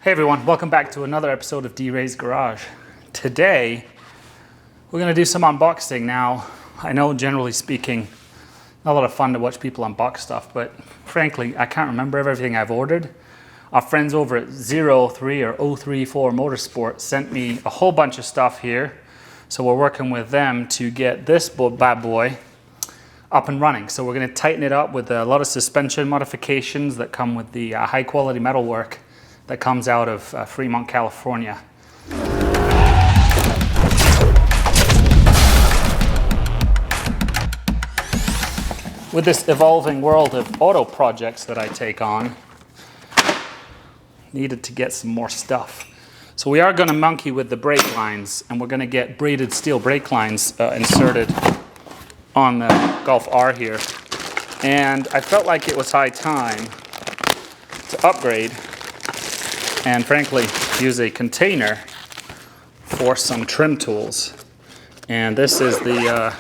Hey everyone, welcome back to another episode of Wray's Garage. Today, we're going to do some unboxing. Now, I know generally speaking, not a lot of fun to watch people unbox stuff, but frankly, I can't remember everything I've ordered. Our friends over at 03 or 034 Motorsport sent me a whole bunch of stuff here. So we're working with them to get this bad boy up and running. So we're going to tighten it up with a lot of suspension modifications that come with the high quality metalwork that comes out of Fremont, California. With this evolving world of auto projects that I take on, needed to get some more stuff. So we are going to monkey with the brake lines, and we're going to get braided steel brake lines inserted on the Golf R here. And I felt like it was high time to upgrade and frankly use a container for some trim tools. And this is the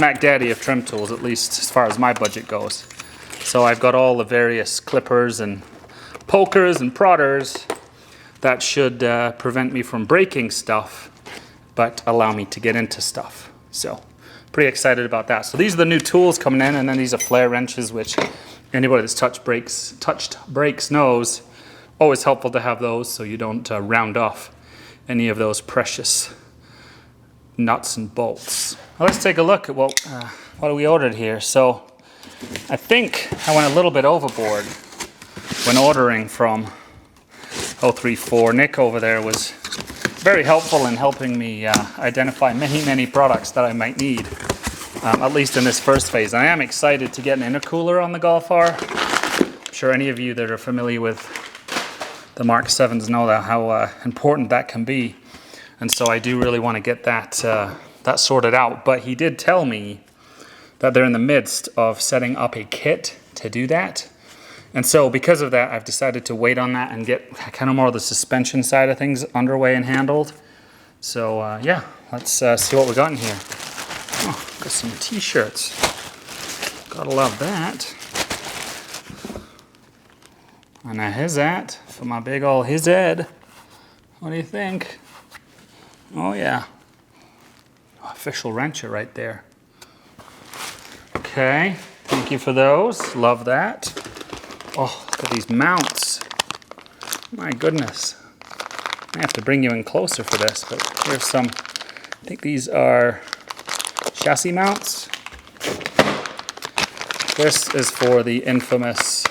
Mac Daddy of trim tools, at least as far as my budget goes. So I've got all the various clippers and pokers and prodders that should prevent me from breaking stuff but allow me to get into stuff. So pretty excited about that. So these are the new tools coming in, and then these are flare wrenches, which anybody that's touched brakes knows, always helpful to have those so you don't round off any of those precious nuts and bolts. Well, let's take a look at what we ordered here. So I think I went a little bit overboard when ordering from 034. Nick over there was very helpful in helping me identify many products that I might need, at least in this first phase. I am excited to get an intercooler on the Golf R. I'm sure any of you that are familiar with the Mark 7s know that how important that can be, and so I do really want to get that sorted out. But he did tell me that they're in the midst of setting up a kit to do that, and so because of that, I've decided to wait on that and get kind of more of the suspension side of things underway and handled. So yeah, let's see what we got in here. Oh, got some t-shirts. Gotta love that. And a his hat for my big old his head. What do you think? Oh yeah. Official wrencher right there. Okay, thank you for those. Love that. Oh, look at these mounts. My goodness. I have to bring you in closer for this, but here's some, I think these are chassis mounts. This is for the infamous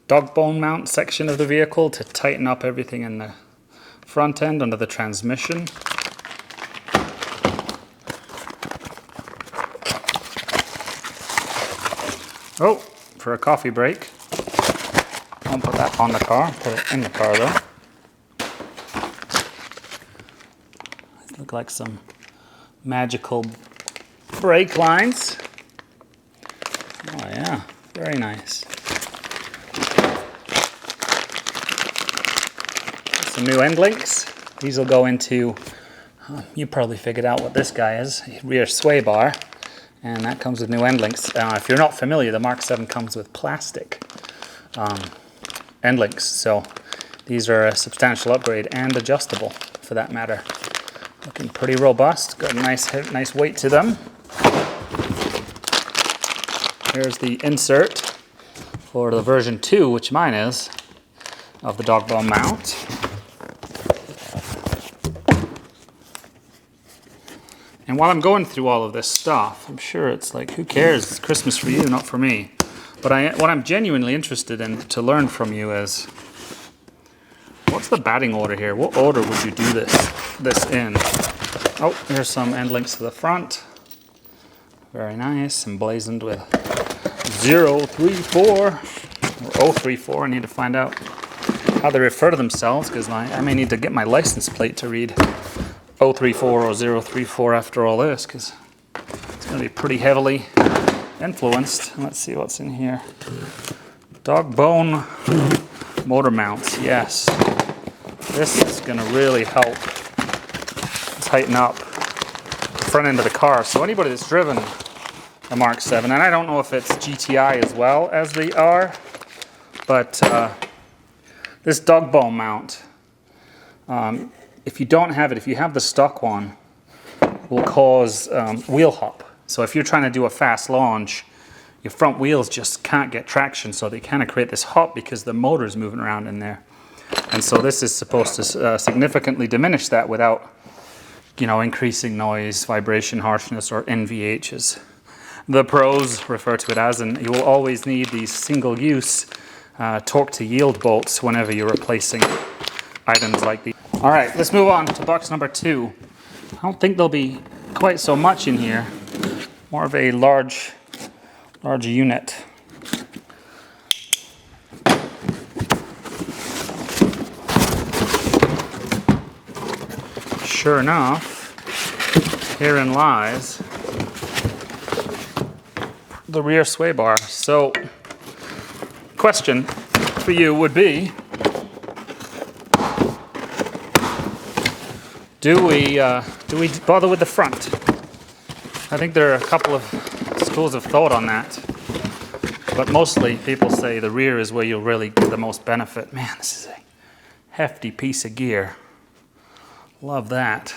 dog bone mount section of the vehicle to tighten up everything in the front end under the transmission. Oh, for a coffee break. Won't put that on the car, put it in the car though. These look like some magical brake lines. Oh yeah, very nice. Some new end links. These will go into, you probably figured out what this guy is, rear sway bar, and that comes with new end links. If you're not familiar, the Mark 7 comes with plastic end links, so these are a substantial upgrade and adjustable for that matter. Looking pretty robust, got a nice weight to them. Here's the insert for the version 2, which mine is, of the dog bone mount. And while I'm going through all of this stuff, I'm sure it's like, who cares? It's Christmas for you, not for me. But what I'm genuinely interested in to learn from you is, what's the batting order here? What order would you do this in? Oh, here's some end links to the front. Very nice, emblazoned with 034 or 034. I need to find out how they refer to themselves, because I may need to get my license plate to read 034 or 034 after all this, because it's going to be pretty heavily influenced. Let's see what's in here. Dog bone motor mounts. Yes, this is going to really help tighten up the front end of the car. So anybody that's driven a Mark 7, and I don't know if it's GTI as well as the R, but This dog bone mount, if you don't have it, if you have the stock one, will cause wheel hop. So if you're trying to do a fast launch, your front wheels just can't get traction, so they kind of create this hop because the motor is moving around in there. And so this is supposed to significantly diminish that without, you know, increasing noise, vibration, harshness, or NVH as the pros refer to it as. And you will always need these single-use torque to yield bolts whenever you're replacing items like these. All right, let's move on to box number 2. I don't think there'll be quite so much in here. More of a large unit. Sure enough, herein lies the rear sway bar. So, question for you would be, do we bother with the front? I think there are a couple of schools of thought on that, but mostly people say the rear is where you'll really get the most benefit. Man, this is a hefty piece of gear. Love that.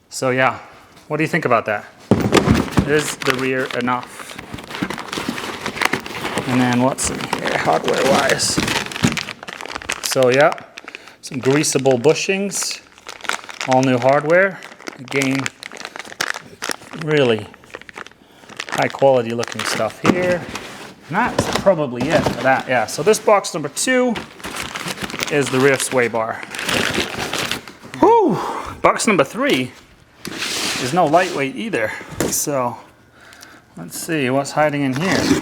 So yeah, what do you think about that? Is the rear enough? And then what's in here hardware-wise? So yeah, some greasable bushings, all new hardware. Again, really high quality looking stuff here. And that's probably it for that. Yeah, so this box number 2 is the rear sway bar. Whew! Box number 3 is no lightweight either. So let's see what's hiding in here.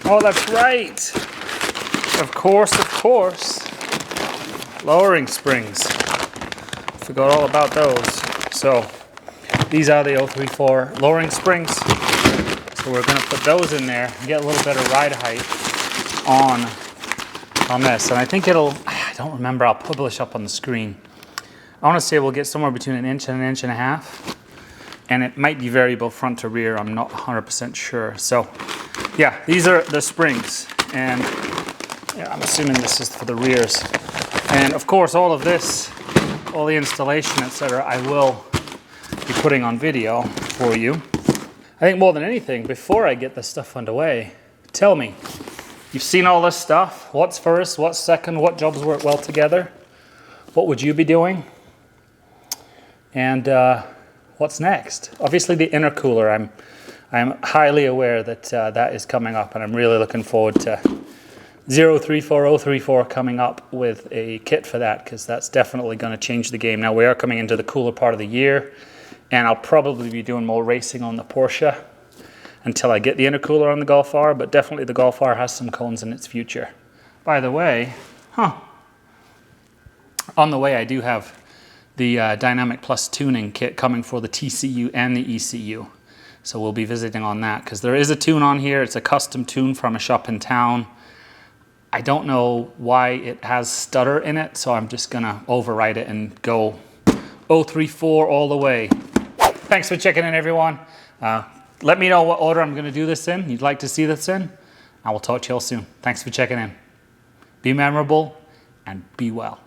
Oh, that's right. Of course. Lowering springs. Forgot all about those. So these are the 034 lowering springs. So we're going to put those in there and get a little better ride height on this. And I think I don't remember, I'll publish up on the screen. I want to say we'll get somewhere between an inch and an inch and a half. And it might be variable front to rear, I'm not 100% sure. So yeah, these are the springs. And yeah, I'm assuming this is for the rears. And of course, all of this, all the installation, etc., I will be putting on video for you. I think more than anything, before I get this stuff underway, tell me, you've seen all this stuff. What's first, what's second, what jobs work well together? What would you be doing? And what's next? Obviously the intercooler, I'm highly aware that that is coming up, and I'm really looking forward to 034 coming up with a kit for that, because that's definitely going to change the game. Now we are coming into the cooler part of the year, and I'll probably be doing more racing on the Porsche until I get the intercooler on the Golf R, but definitely the Golf R has some cones in its future. By the way, on the way I do have the Dynamic Plus tuning kit coming for the TCU and the ECU. So we'll be visiting on that, because there is a tune on here. It's a custom tune from a shop in town. I don't know why it has stutter in it, so I'm just gonna override it and go 034 all the way. Thanks for checking in, everyone. Let me know what order I'm gonna do this in, you'd like to see this in. I will talk to you all soon. Thanks for checking in. Be memorable and be well.